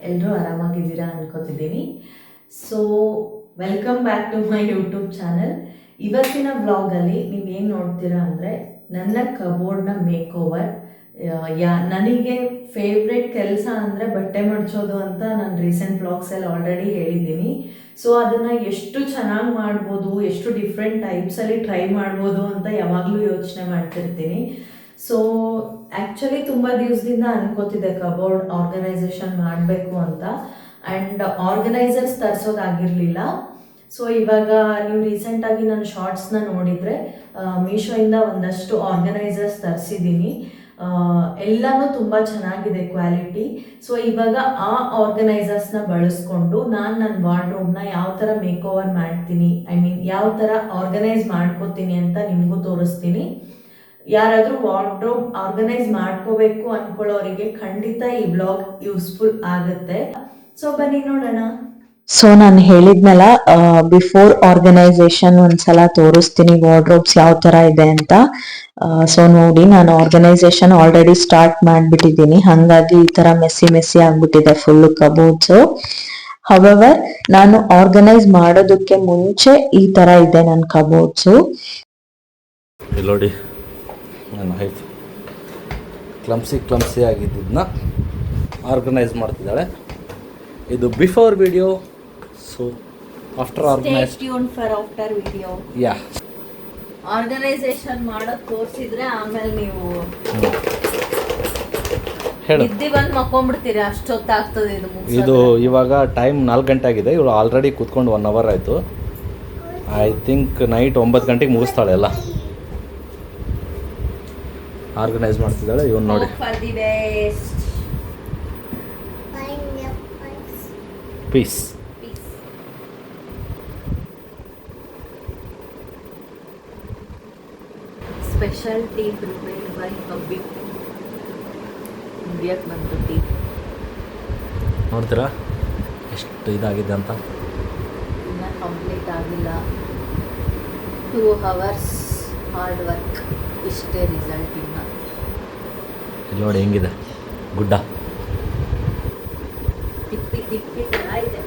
ಎಲ್ಲರೂ ಆರಾಮಾಗಿದ್ದೀರಾ ಅನ್ಕೋತಿದ್ದೀನಿ. So welcome back to my YouTube channel. ಇವತ್ತಿನ ವ್ಲಾಗಲ್ಲಿ ನೀವೇನು ನೋಡ್ತೀರಾ ಅಂದರೆ ನನ್ನ ಕಬೋರ್ಡ್ನ ಮೇಕ್ ಓವರ್. ನನಗೆ ಫೇವ್ರೆಟ್ ಕೆಲಸ ಅಂದರೆ ಬಟ್ಟೆ ಮಡ್ಚೋದು ಅಂತ ನಾನು ರೀಸೆಂಟ್ ವ್ಲಾಗ್ಸಲ್ಲಿ ಆಲ್ರೆಡಿ ಹೇಳಿದ್ದೀನಿ. ಸೊ ಅದನ್ನು ಎಷ್ಟು ಚೆನ್ನಾಗಿ ಮಾಡ್ಬೋದು, ಎಷ್ಟು ಡಿಫ್ರೆಂಟ್ ಟೈಪ್ಸಲ್ಲಿ ಟ್ರೈ ಮಾಡ್ಬೋದು ಅಂತ ಯಾವಾಗಲೂ ಯೋಚನೆ ಮಾಡ್ತಿರ್ತೀನಿ. ಸೊ ಆ್ಯಕ್ಚುಲಿ ತುಂಬ ದಿವಸದಿಂದ ಅನ್ಕೋತಿದ್ದೆ ಕಬೋರ್ಡ್ ಆರ್ಗನೈಸೇಷನ್ ಮಾಡಬೇಕು ಅಂತ. And organisers ತರಿಸೋದಾಗಿರಲಿಲ್ಲ. ಸೊ ಇವಾಗ ನೀವು ರೀಸೆಂಟಾಗಿ ನನ್ನ ಶಾರ್ಟ್ಸ್ನ ನೋಡಿದರೆ ಮೀಶೋಯಿಂದ ಒಂದಷ್ಟು ಆರ್ಗನೈಸರ್ಸ್ ತರಿಸಿದ್ದೀನಿ. ಎಲ್ಲನೂ ತುಂಬ ಚೆನ್ನಾಗಿದೆ ಕ್ವಾಲಿಟಿ. ಸೊ ಇವಾಗ ಆ ಆರ್ಗನೈಸರ್ಸ್ನ ಬಳಸ್ಕೊಂಡು ನಾನು ನನ್ನ ವಾರ್ಡ್ರೋಬ್ನ ಯಾವ ಥರ ಮೇಕ್ ಓವರ್ ಮಾಡ್ತೀನಿ, ಯಾವ ಥರ ಆರ್ಗನೈಸ್ ಮಾಡ್ಕೋತೀನಿ ಅಂತ ನಿಮಗೂ ತೋರಿಸ್ತೀನಿ. ಯಾರಾದರೂ ವಾರ್ಡ್ರೋಬ್ ಆರ್ಗನೈಸ್ ಮಾಡ್ಕೋಬೇಕು ಅಂದ್ಕೊಳ್ಳೋರಿಗೆ ಖಂಡಿತ ಈ ಬ್ಲಾಗ್ ಯೂಸ್ಫುಲ್ ಆಗುತ್ತೆ. ಸೊ ಬನ್ನಿ ನೋಡೋಣ. ಸೊ ನಾನು ಹೇಳಿದ್ನಲ್ಲ, ಬಿಫೋರ್ ಆರ್ಗನೈಸೇಷನ್ ಒಂದ್ಸಲ ತೋರಿಸ್ತೀನಿ ವಾರ್ಡ್ರೋಬ್ಸ್ ಯಾವ ತರ ಇದೆ ಅಂತ. ಸೊ ನೋಡಿ, ನಾನು ಆರ್ಗನೈಸೇಷನ್ ಆಲ್ರೆಡಿ ಸ್ಟಾರ್ಟ್ ಮಾಡ್ಬಿಟ್ಟಿದ್ದೀನಿ, ಹಂಗಾಗಿ ಈ ತರ ಮೆಸ್ಸಿ ಆಗ್ಬಿಟ್ಟಿದೆ ಫುಲ್ ಕಬೋರ್ಡ್ಸ್. ಹವೆವರ್ ನಾನು ಆರ್ಗನೈಸ್ ಮಾಡೋದಕ್ಕೆ ಮುಂಚೆ ಈ ತರ ಇದೆ ನನ್ನ ಕಬೋರ್ಡ್ಸು. ನೋಡಿ, ನನ್ನ ವೈಫ್ ಕ್ಲಮ್ಸಿ ಆಗಿದ್ದನ್ನ ಆರ್ಗನೈಸ್ ಮಾಡ್ತಿದ್ದಾಳೆ. ಇದು before video. So after organise for after video. Yeah, organisation ಮಾಡೋದು ತೋರಿಸಿದ್ರೆ ಆಮೇಲೆ ನೀವು ಹೇಳು. ನಿದ್ದೆ ಬಂದು ಮಕ್ಕೊಂಡ್ಬಿಡ್ತೀರಿ, ಅಷ್ಟೊತ್ತಾಗ್ತದೆ ಇದು ಇವಾಗ ಟೈಮ್ 4 ಗಂಟೆ ಆಗಿದೆ. ಇವಳು ಆಲ್ರೆಡಿ ಕೂತ್ಕೊಂಡು 1 ಅವರ್ ಆಯಿತು. ಐ ಥಿಂಕ್ ನೈಟ್ 9 ಗಂಟೆಗೆ ಮುಗಿಸ್ತಾಳೆ ಎಲ್ಲ. ಆರ್ಗನೈಸ್ ಮಾಡ್ತಿದ್ದಾಳೆ. ಇವನು ನೋಡಿ, piece. Special tea prepared by hubby. ಇಂಡಿಯಾಕ್ಕೆ ಬಂತು ಟೀ. ನೋಡ್ತೀರಾ ಎಷ್ಟು ಇದಾಗಿದೆ ಅಂತ. ಇನ್ನೂ ಕಂಪ್ಲೀಟ್ ಆಗಿಲ್ಲ. 2 hours ಹಾರ್ಡ್ ವರ್ಕ್, ಇಷ್ಟೇ ರಿಸಲ್ಟ್. ಇನ್ನು ಇಲ್ಲಿ ನೋಡಿ ಹೆಂಗಿದೆ ಗುಡ್ಡ. ತಿಪ್ಪಿ ಥರ ಇದೆ.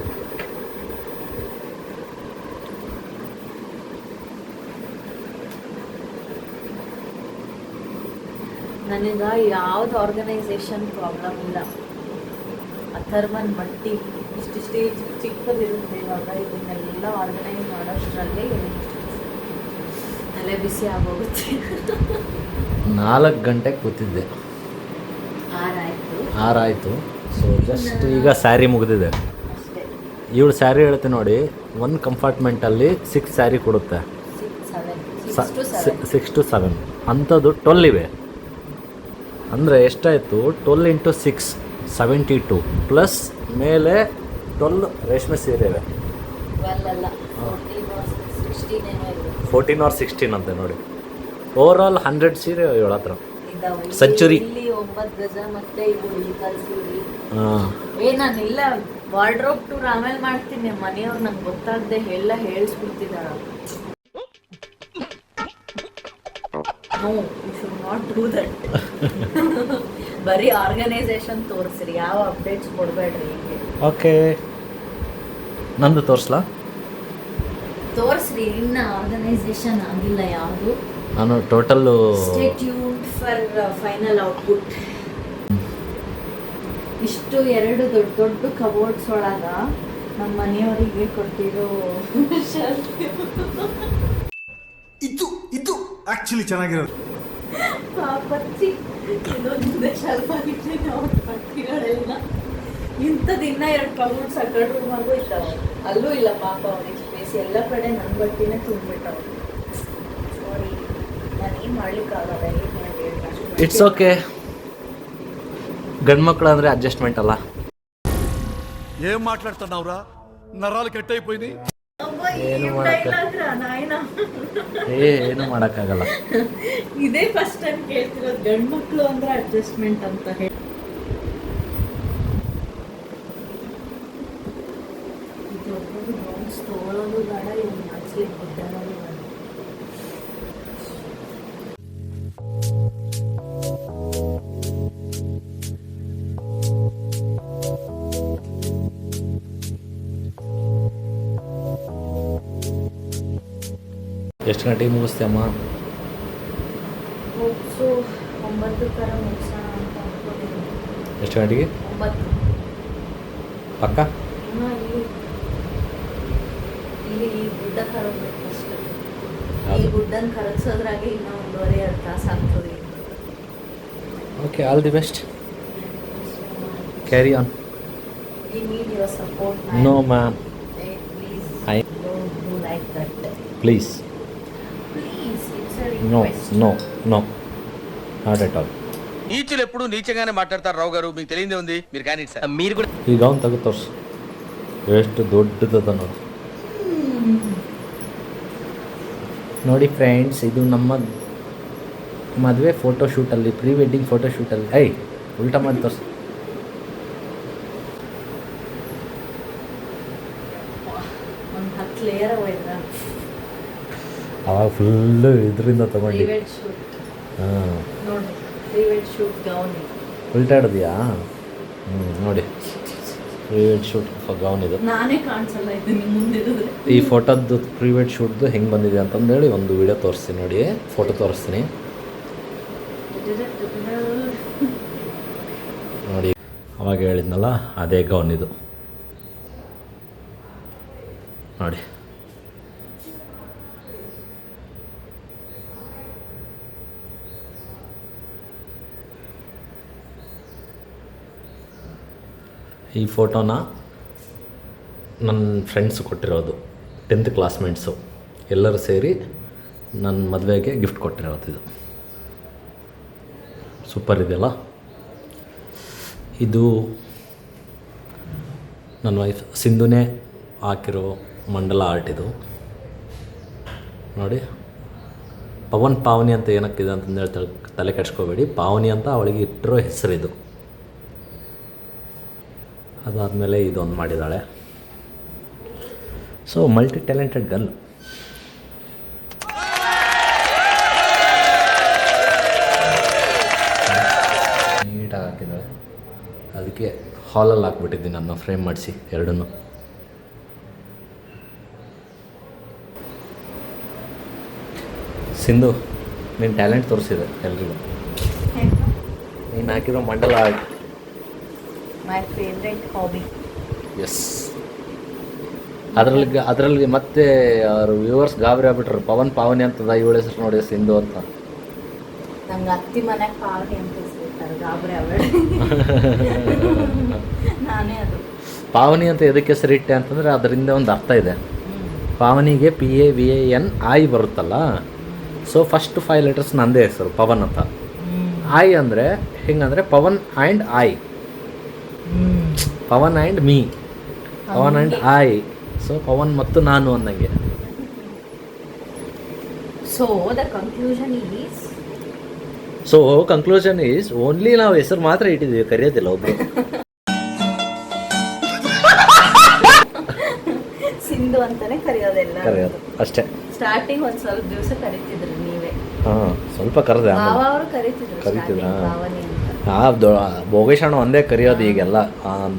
ನನಗೆ ಯಾವ್ದು ಆರ್ಗನೈಸೇಷನ್ ಪ್ರಾಬ್ಲಮ್ ಇಲ್ಲ. ಅಥರ್ವನ್ ಬಟ್ಟಿ ಇಷ್ಟಿಷ್ಟೇ ಚಿಕ್ಕದಿರುತ್ತೆ. ಇವಾಗ ಇದನ್ನೆಲ್ಲ ಆರ್ಗನೈಸ್ ಮಾಡೋಷ್ಟರಲ್ಲಿ ತಲೆ ಬಿಸಿ ಆಗೋಗುತ್ತೆ. 4 ಗಂಟೆಗೆ ಕೂತಿದ್ದೆ, 6 ಆಯಿತು. ಸೊ ಜಸ್ಟ್ ಈಗ ಸ್ಯಾರಿ ಮುಗಿದಿದೆ ಅಷ್ಟೇ. ಇವಳು ಸ್ಯಾರಿ ಹೇಳ್ತೆ ನೋಡಿ, 1 ಕಂಪಾರ್ಟ್ಮೆಂಟಲ್ಲಿ 6 ಸ್ಯಾರಿ ಕೊಡುತ್ತೆ. 6 to 7 ಅಂಥದ್ದು 12 ಇವೆ. ಅಂದರೆ ಎಷ್ಟಾಯಿತು? 12 into 6 72 ಪ್ಲಸ್ ಮೇಲೆ 12 ರೇಷ್ಮೆ ಸೀರೆ ಇವೆ. 14 or 16 ಅಂತೆ ನೋಡಿ. ಓವರಾಲ್ 100 ಸೀರೆ ಇವಳ ಹತ್ರ. ಸೆಂಚುರಿ. 9 ಗಜ ಮತ್ತೆ ಇವು ಇಳಕಲ್ ಸೀರೆ. ನಾನಿಲ್ಲ ವಾರ್ಡ್ರೋಬ್ ಟೂರ್ ಆಮೇಲೆ ಮಾಡ್ತೀನಿ. ಮನೆಯವ್ರು ನಂಗೆ ಗೊತ್ತಾಗದೆ ಎಲ್ಲ ಹೇಳಿಸ್ಬಿಡ್ತಿದಾರ. No, you should not do that. ಬರೀ ಆರ್ಗನೈಸೇಷನ್ ತೋರಿಸ್ರಿ, ಯಾವ ಅಪ್ಡೇಟ್ಸ್ ಕೊಡಬೇಡ್ರಿ. ಓಕೆ, ನಂದು ತೋರಿಸ್ರಿ. ಇನ್ನ ಆರ್ಗನೈಸೇಷನ್ ಆಗಿಲ್ಲ ಯಾವುದು. ನಾನು total stay tuned for final output. ಇಷ್ಟು 2 ದೊಡ್ಡ ಕಬೋರ್ಡ್ಸ್ ಒಳಗ ನಮ್ಮ ಮನೆಯವರಿಗೆ ಕೊಟ್ಟಿರೋ ಇದು ಆಕ್ಚುಲಿ ಚೆನ್ನಾಗಿರೋದು. ಪಾಪಚ್ಚಿ ಇದೊಂದು ಶೆಲ್ಫ್ ಆಗಿದ್ರೆ ನಾವು ಪಟ್ಟಿಗಳೆಲ್ಲ ಇಂಥದ್ದು. ಇನ್ನ 2 ಕಬೋರ್ಡ್ಸ್ ಆ ಕಡೆ ರೂಮಾಗೂ ಇದ್ದಾವೆ, ಅಲ್ಲೂ ಇಲ್ಲ ಪಾಪ ಅವ್ರಿಗೆ ಸ್ಪೇಸ್. ಎಲ್ಲ ಕಡೆ ನನ್ನ ಬಟ್ಟಿನೇ ತುಂಬಿಟ್ಟವು. ಸಾರಿ, ನಾನು ಏನು ಮಾಡ್ಲಿಕ್ಕಾಗಲ್ಲ. ಏನು ಮಾಡಿ, ಇಟ್ಸ್ ಓಕೆ. ಗಂಡು ಮಕ್ಕಳು ಅಂದರೆ ಅಡ್ಜಸ್ಟ್ಮೆಂಟ್ ಅಲ್ಲ. ఏం మాట్లాడుతున్నావురా, నరాలు కట్ అయిపోయినాయి. ಏನು ಮಾಡೋಕ್ಕಾಗಲ್ಲ. ಇದೇ ಫಸ್ಟ್ ಟೈಮ್ ಕೇಳ್ತಿರೋದು ಗಂಡು ಮಕ್ಕಳು ಅಂದ್ರೆ ಅಡ್ಜಸ್ಟ್ಮೆಂಟ್ ಅಂತ ಹೇಳಿ. ದೊಡ್ಡ ಬಾಕ್ಸ್ ತೊಗೊಳೋದು ಬೇಡ, ಇವ್ನು ಮಾಡ್ಸ್ಲಿಕ್ಕೆ ಗೊತ್ತಾಗೋದು ಬೇಡ. ಎಷ್ಟು ಗಂಟೆಗೆ ಮುಗಿಸ್ತೇಮ್ಮ? ಮುಗಿಸು 9 ಮುಗಿಸೋಣ ಅಂತ ಅನ್ಕೊಂಡಿದ್ದೀನಿ. ಎಷ್ಟು ಗಂಟೆಗೆ 9 ಪಕ್ಕ? ಇನ್ನೂ ಇಲ್ಲಿ ಈ ಗುಡ್ಡ ಕರಗಬೇಕು ಫಸ್ಟ್. ಈ ಗುಡ್ಡನ್ನು ಕರಗಿಸೋದ್ರಾಗೆ ಇನ್ನೂ 1.5-2 ತಾಸು ಆಗ್ತದೆ. Okay, all the best. Carry on. We need your support, no ma'am. Hey, please I- don't do like that. Please. Please, it's a no request. No no not at all. నీచులు ఎప్పుడు నీచంగానే మాట్లాడతారు రావు గారు, మీకు తెలియదే ఉంది. మీరు కానీ సార్ మీరు కూడా ಈಗ ಅವ್ನು ತೆಗೆದು ತೋರಿಸು ಎಷ್ಟು ದೊಡ್ಡದದ ನೋಡಿ. ನೋಡಿ ಫ್ರೆಂಡ್ಸ್, ಇದು ನಮ್ಮ ಮದುವೆ ಫೋಟೋಶೂಟಲ್ಲಿ, ಪ್ರೀ ವೆಡ್ಡಿಂಗ್ ಫೋಟೋಶೂಟಲ್ಲಿ. ಉಲ್ಟಾ ಮಾಡಿ ತೋರಿಸು. ಒಂದು 10 ಲೇಯರ್ ಹೋಯ್ತಾ ಅವಾಗ ಫುಲ್ಲು ಇದರಿಂದ ತೊಗೊಂಡು. ಪ್ರೀವೆಡ್ ಶೂಟ್ ಹಾಂ, ನೋಡಿ, ಪ್ರೀವೆಡ್ ಶೂಟ್ ಗೌನ್. ಉಲ್ಟಾ ಹಿಡ್ದಿಯಾ? ನೋಡಿ, ಪ್ರೀ ವೆಡ್ ಶೂಟ್ ಗೌನ್ ಇದು. ನಾನೇ ಕಾಣಿಸಲ್ಲ ಇದು ನಿಮ್ಮ ಮುಂದಿಡಿದ್ರೆ. ಈ ಫೋಟೋದ್ದು ಪ್ರೀ ವೆಡ್ ಶೂಟ್ದು ಹೆಂಗೆ ಬಂದಿದೆ ಅಂತಂದೇಳಿ ಒಂದು ವಿಡಿಯೋ ತೋರಿಸ್ತೀನಿ ನೋಡಿ, ಫೋಟೋ ತೋರಿಸ್ತೀನಿ ನೋಡಿ. ಅವಾಗ ಹೇಳಿದ್ನಲ್ಲ ಅದೇ ಗೌನ್ ಇದು ನೋಡಿ. ಈ ಫೋಟೋನ ನನ್ನ ಫ್ರೆಂಡ್ಸ್ ಕೊಟ್ಟಿರೋದು, 10th ಕ್ಲಾಸ್ಮೇಟ್ಸು ಎಲ್ಲರೂ ಸೇರಿ ನನ್ನ ಮದುವೆಗೆ ಗಿಫ್ಟ್ ಕೊಟ್ಟಿರೋದು. ಇದು ಸೂಪರ್ ಇದೆಯಲ್ಲ. ಇದು ನನ್ನ ವೈಫ್ ಸಿಂಧುನೇ ಹಾಕಿರೋ ಮಂಡಲ ಆರ್ಟ್ ಇದು ನೋಡಿ. ಪವನ್ ಪಾವನಿ ಅಂತ ಏನಕ್ಕಿದೆ ಅಂತಂದೇಳಿ ತಲೆ ಕೆಡ್ಸ್ಕೋಬೇಡಿ. ಪಾವನಿ ಅಂತ ಅವಳಿಗೆ ಇಟ್ಟಿರೋ ಹೆಸರಿದು. ಅದಾದಮೇಲೆ ಇದೊಂದು ಮಾಡಿದ್ದಾಳೆ. So multi talented girl. ನೀಟಾಗಿ ಹಾಕಿದ್ದಾಳೆ. ಅದಕ್ಕೆ ಹಾಲಲ್ಲಿ ಹಾಕ್ಬಿಟ್ಟಿದ್ದೀನಿ ನಾನು ಫ್ರೇಮ್ ಮಾಡಿಸಿ ಎರಡನ್ನೂ. ಸಿಂಧು, ನೀನು ಟ್ಯಾಲೆಂಟ್ ತೋರಿಸಿದೆ ಎಲ್ರಿಗೂ. ನೀನು ಹಾಕಿರೋ mandala art my favourite hobby. Yes. ಅದರಲ್ಲಿ ಮತ್ತೆ ಅವ್ರು ವ್ಯೂವರ್ಸ್ ಗಾಬರಿ ಆಗ್ಬಿಟ್ರು. ಪವನ್ ಪಾವನಿ ಅಂತದ, ಇವಳ ಹೆಸರು ನೋಡಿ ಸಿಂಧು ಅಂತ. ನಂಗೆ ಅತ್ತಿ ಮನೆಗೆ ಪಾವನಿ ಅಂತ ಹೆಸರಿರ್ತಾರೆ, ಗಾಬರಿ ಅವಳು. ನಾನೇ ಅದು. ಪಾವನಿ ಅಂತ ಎದಕ್ಕೆ ಹೆಸರಿಟ್ಟೆ ಅಂತಂದರೆ ಅದರಿಂದ ಒಂದು ಅರ್ಥ ಇದೆ. ಪಾವನಿಗೆ PAVANI ಬರುತ್ತಲ್ಲ. ಸೊ ಫಸ್ಟ್ 5 ಲೆಟರ್ಸ್ ನಂದೇ ಹೆಸರು ಪವನ್ ಅಂತ. ಐ ಅಂದರೆ ಹೆಂಗಂದರೆ Pavan and I, Pavan and me, Pavan and I. So Pavan ಮತ್ತು ನಾನು ಅನ್ನಂಗೆ. So the conclusion is, so conclusion is only ನಾವು ಹೆಸರು ಮಾತ್ರ ಇಟ್ಟಿದ್ದೀವಿ, ಕರೆಯೋದಿಲ್ಲ ಒಬ್ಬರು. ಸಿಂಧು ಅಂತಾನೆ ಕರೆಯೋದೆಲ್ಲ. ಕರೆಯೋದು ಅಷ್ಟೇ. ಸ್ಟಾರ್ಟಿಂಗ್ ಒಂದು ಸ್ವಲ್ಪ ದಿವಸ ಕರಿತಿದ್ರು ನೀವೇ. ಹಾಂ, ಸ್ವಲ್ಪ ಕರೆದೆ. ಭಾವ ಅವರು ಕರಿತಿದ್ರು ಕರಿತಿದ್ರಾ? starting ಪಾವನಿ ಅಂತ. ಭೋಗೇಶಣ್ಣ ಒಂದೇ ಕರೆಯೋದು ಈಗೆಲ್ಲ.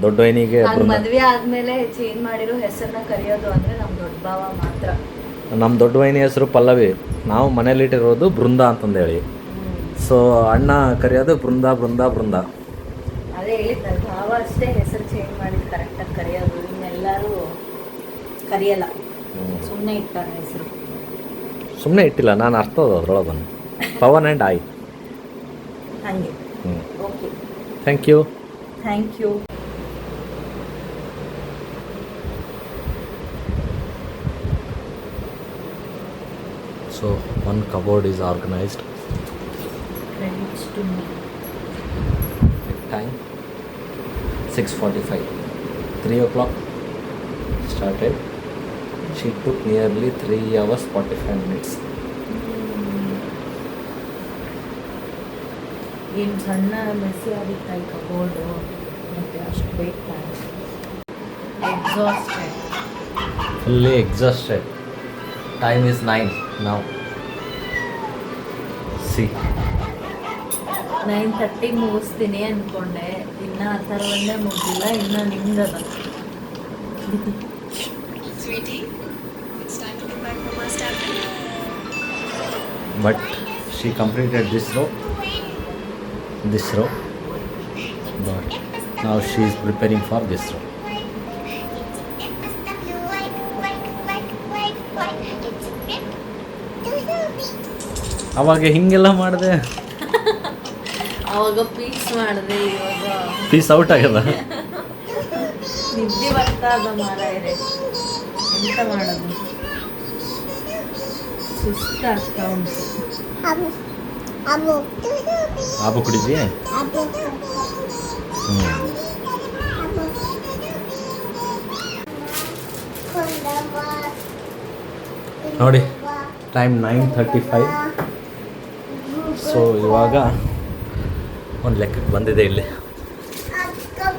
ದೊಡ್ಡ ವೈನಿಗೆ ನಾನು ಮದ್ವೆ ಆದ್ಮೇಲೆ ಚೇಂಜ್ ಮಾಡಿರೋ ಹೆಸರನ್ನ ಕರೆಯೋದು ಅಂದ್ರೆ ನಮ್ ದೊಡ್ಡ ಭಾವ ಮಾತ್ರ. ನಮ್ಮ ದೊಡ್ಡ ವೈನಿ ಹೆಸರು ಪಲ್ಲವಿ. ನಾವು ಮನೇಲಿಟ್ಟಿರೋದು ಬೃಂದ ಅಂತಂದೇಳಿ. ಸೊ ಅಣ್ಣ ಕರೆಯೋದು ಬೃಂದ ಬೃಂದ ಬೃಂದ. ಅದೇ ಹೇಳಿದ್ನಲ್ಲ, ಭಾವ ಅಷ್ಟೇ ಹೆಸರು ಚೇಂಜ್ ಮಾಡಿದ್ ಕರೆಕ್ಟಾಗಿ ಕರೆಯೋದು. ಇನ್ನೆಲ್ಲರೂ ಕರೆಯಲ್ಲ, ಸುಮ್ಮನೆ ಇಟ್ಟಾರೆ ಹೆಸರು. ಸುಮ್ಮನೆ ಇಟ್ಟಿಲ್ಲ, ನಾನು ಅರ್ಥ ಅದ್ರೊಳಗೆ ಬಂದು ಪವನ್ ಆ್ಯಂಡ್ ಐ. ಹಂಗೆ. Okay, thank you. Thank you. So one cupboard is organised. Credits to me. Time 6:45. 3 o'clock started. She took nearly 3 hours 45 minutes. ಏನು ಸಣ್ಣ ಮೆಸ್ಸಿ ಆಗಿತ್ತ ಈ ಕಬೋರ್ಡು, ಮತ್ತು ಅಷ್ಟು ವೆಯ್ಟ್ ಮಾಡಿ exhausted. Fully exhausted. Time is 9 now. See. 9:30 ಮುಗಿಸ್ತೀನಿ ಅಂದ್ಕೊಂಡೆ, ಇನ್ನೂ ಆ ಥರ ಒಂದೇ ಮುಗಿದಿಲ್ಲ. ಇನ್ನೂ ನಿಮ್ದದ. Sweetie, it's time to get back from our tablet. but she completed this row, but now she is preparing for this row. ಅವಾಗ ಹಿಂಗೆಲ್ಲ ಮಾಡಿದೆ, ಅವಾಗ ಪೀಸ್ ಮಾಡಿದೆ, ಇವಾಗ ಪೀಸ್ ಔಟ್ ಆಗ್ಯದ. ನಿದ್ದೆ ಬರ್ತಾ ಅದ ಮಾರಾಯರೆ, ಎಂತ ಮಾಡೋದು, ಸುಸ್ತಾಗ್ತಾ ಉಂಟು. ಆಬು ಕುಡಿದ್ವಿ. ನೋಡಿ ಟೈಮ್ 9:35. ಸೊ ಇವಾಗ ಒಂದು ಲೆಕ್ಕಕ್ಕೆ ಬಂದಿದೆ ಇಲ್ಲಿ.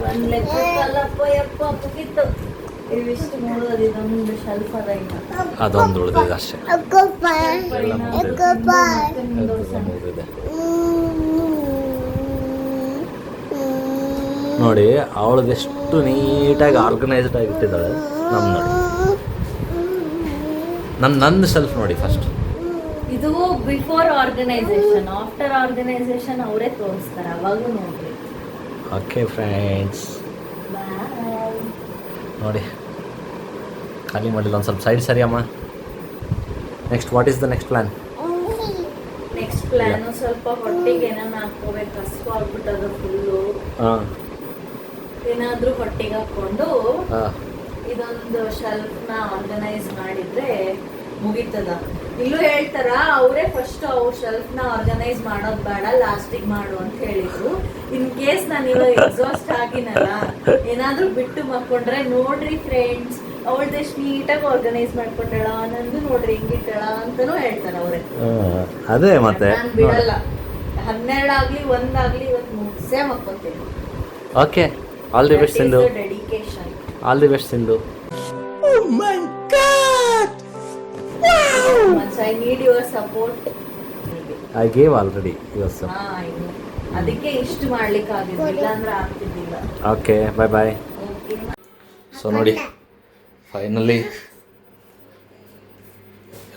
ಒಂದು ಲೆಕ್ಕಲ್ಲಪ್ಪ ಯಪ್ಪ ಮುಗಿತು. ಇವಿಷ್ಟು ನೋಡೋದು, ಇದೊಂದು ಶೆಲ್ಫ್ ಅದ ಈಗ, ಅದೊಂದು ಉಳಿದಿದೆ ಅಷ್ಟೇ. ಎಲ್ಲ ಮುಗಿದಿದೆ. ನೋಡಿ ಅವಳದೆಷ್ಟು ನೀಟಾಗಿ ಆರ್ಗನೈಸ್ಡ್ ಆಗಿಟ್ಟಿದ್ದಾಳೆ. ನಮ್ಮ ನೋಡಿ, ನಂದು ಸೆಲ್ಫ್ ನೋಡಿ ಫಸ್ಟ್. ಇದು ಬಿಫೋರ್ ಆರ್ಗನೈಸೇಷನ್, ಆಫ್ಟರ್ ಆರ್ಗನೈಸೇಷನ್ ಅವರೇ ತೋರಿಸ್ತಾರೆ, ಅವಾಗೂ ನೋಡ್ರಿ. ಓಕೆ ಫ್ರೆಂಡ್ಸ್, ನೋಡಿ ಖಾಲಿ ಮಾಡಿಲ್ಲ, ಒಂದು ಸ್ವಲ್ಪ ಸೈಡ್ ಸರಿ ಅಮ್ಮ. Next what is the next plan? Next plan ಸ್ವಲ್ಪ ಹೊಟ್ಟೆಗೆ ಏನಾನ ಹಾಕೋಬೇಕು, ಹಸ್ವು ಆಗ್ಬಿಟ್ಟದ ಫುಲ್ಲು. ಏನಾದ್ರೂ ಹೊಟ್ಟೆಗೆ ಹಾಕೊಂಡು ಇದೊಂದು ಶೆಲ್ಫ್ನ ಆರ್ಗನೈಸ್ ಮಾಡಿದ್ರೆ ಮುಗೀತದ. ಇಲ್ಲೂ ಹೇಳ್ತಾರ, ಅವರೇ ಫಸ್ಟ್ ಅವ್ರ ಶೆಲ್ಫ್ನ ಆರ್ಗನೈಸ್ ಮಾಡೋದು ಬೇಡ, ಲಾಸ್ಟಿಗೆ ಮಾಡು ಅಂತ ಹೇಳಿದ್ರು. ಇನ್ ಕೇಸ್ ನಾನು ಇವಾಗ ಎಕ್ಸಾಸ್ಟ್ ಆಗಿನಲ್ಲ, ಏನಾದ್ರೂ ಬಿಟ್ಟು ಮಕ್ಕೊಂಡ್ರೆ ನೋಡ್ರಿ ಫ್ರೆಂಡ್ಸ್, ಅವಳದೆಷ್ಟು ನೀಟಾಗಿ ಆರ್ಗನೈಸ್ ಮಾಡ್ಕೊಂಡಳ, ನಂದು ನೋಡ್ರಿ ಹಿಂಗಿಟ್ಟಳ ಅಂತಾನೂ ಹೇಳ್ತಾರ ಅವರೇ. ಅದೇ ಮತ್ತೆ ನಾನು ಬಿಡಲ್ಲ, 12 ಆಗ್ಲಿ 1 ಆಗ್ಲಿ ಇವತ್ತು ಮುಗಿಸೇ ಮಕ್ಕೊಂತೀನಿ. Okay, all the best Sindhu. Dedication. All the best Sindhu. I need your support. I gave already your support. ಅದಕ್ಕೆ ಇಷ್ಟು ಮಾಡ್ಲಿಕ್ಕೆ ಆಗಿದ್ದಿಲ್ಲ, ಅಂದ್ರೆ ಆಗ್ತಿದ್ದಿಲ್ಲ. Okay, bye bye. ಸೊ ನೋಡಿ ಫೈನಲಿ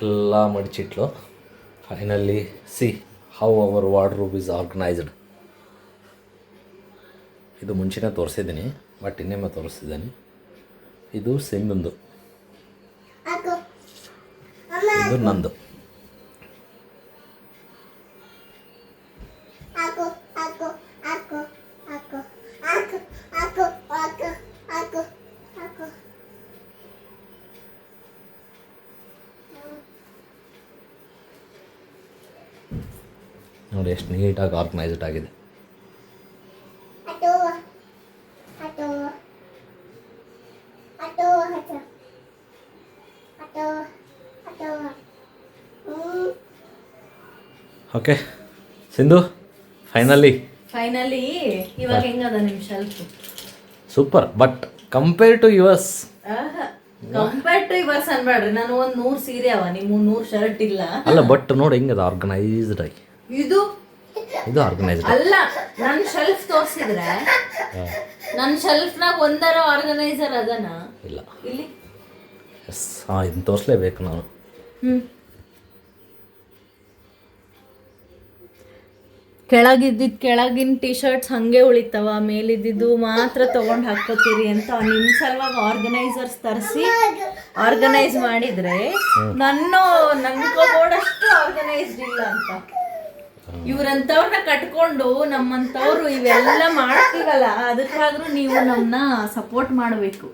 ಎಲ್ಲ ಮಡಿಚಿಟ್ಲು. Finally see how our wardrobe is organised. ಇದು ಮುಂಚೆನೇ ತೋರಿಸಿದ್ದೀನಿ, ಬಟ್ ಇನ್ನೊಮ್ಮೆ ತೋರಿಸ್ತಿದ್ದೀನಿ. ಇದು ಸಿಂಧುಂದು, ಇದು ನಂದು. ನೋಡಿ ಎಷ್ಟು ನೀಟಾಗಿ ಆರ್ಗನೈಸ್ಡ್ ಆಗಿದೆ. ಓಕೆ ಸಿಂಧು, ಫೈನಲಿ ಇವಾಗ ಹೆಂಗದ ನಿಮ್ shelf? Super, but compare to yours. Compare to yours ಅನ್ಬೇಡ್ರಿ, ನಾನು 100 ಸೀರೆ ಅವ, ನಿಮ್ಮ 100 ಶರ್ಟ್ ಇಲ್ಲ. ಅಲ್ಲ, ಬಟ್ ನೋಡಿ ಹೆಂಗದ ಆರ್ಗನೈಸ್ಡ್ ಆಗಿ. ಇದು ಆರ್ಗನೈಸ್ಡ್ ಅಲ್ಲ, ನನ್ನ ಶೆಲ್ಫ್ ತೋರಿಸಿದ್ರೆ ನನ್ನ ಶೆಲ್ಫ್ನಾಗ ಒಂದರ ಆರ್ಗನೈಸರ್ ಅದನ ಇಲ್ಲ. ಇಲ್ಲಿ ಎಸ್, ಇದನ್ನ ತೋರಿಸ್ಲೇಬೇಕು ನಾನು. ಕೆಳಗಿನ ಟಿ ಶರ್ಟ್ಸ್ ಹಂಗೆ ಉಳಿತಾವ, ಮೇಲಿದ್ದು ಮಾತ್ರ ತಗೊಂಡು ಹಾಕೋತೀರಿ ಅಂತ ನಿಮ್ಮ ಸಲುವಾಗಿ ಆರ್ಗನೈಸರ್ಸ್ ತರಿಸಿ ಆರ್ಗನೈಸ್ ಮಾಡಿದ್ರೆ ನನ್ನ ಕಬೋರ್ಡ್ ಅಷ್ಟು ಆರ್ಗನೈಸ್ಡ್ ಇಲ್ಲ ಅಂತ. ಇವ್ರಂತವ್ರನ್ನ ಕಟ್ಕೊಂಡು ನಮ್ಮಂತವ್ರು ಇವೆಲ್ಲ ಮಾಡ್ತೀವಲ್ಲ, ಅದಕ್ಕಾದ್ರೂ ನೀವು ನಮ್ಮನ್ನ ಸಪೋರ್ಟ್ ಮಾಡಬೇಕು.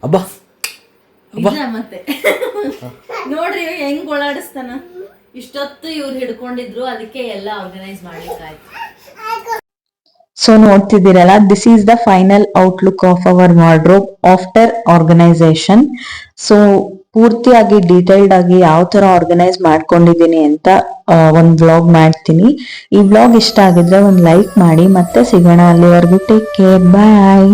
ಅಬ್ಬಾ ಮತ್ತೆ ನೋಡ್ರಿ ಹೆಂಗ್ ಓಡಾಡಿಸ್ತಾನ. ಇಷ್ಟೊತ್ತು ಇವ್ರು ಹಿಡ್ಕೊಂಡಿದ್ರು, ಅದಕ್ಕೆ ಎಲ್ಲ ಆರ್ಗನೈಸ್ ಮಾಡ್ಲಿಕ್ಕಾಯ್ತು. ಸೊ ನೋಡ್ತಿದ್ದೀರಲ್ಲ, this is the final outlook of our wardrobe after organisation. So ಪೂರ್ತಿಯಾಗಿ ಡೀಟೇಲ್ಡ್ ಆಗಿ ಯಾವ ತರ ಆರ್ಗನೈಸ್ ಮಾಡ್ಕೊಂಡಿದ್ದೀನಿ ಅಂತ ಒಂದು ವ್ಲಾಗ್ ಮಾಡ್ತೀನಿ. ಈ ವ್ಲಾಗ್ ಇಷ್ಟ ಆಗಿದ್ರೆ ಒಂದು ಲೈಕ್ ಮಾಡಿ, ಮತ್ತೆ ಸಿಗೋಣ. ಅಲ್ಲಿವರೆಗೂ ಟೇಕ್ ಕೇರ್, ಬಾಯ್.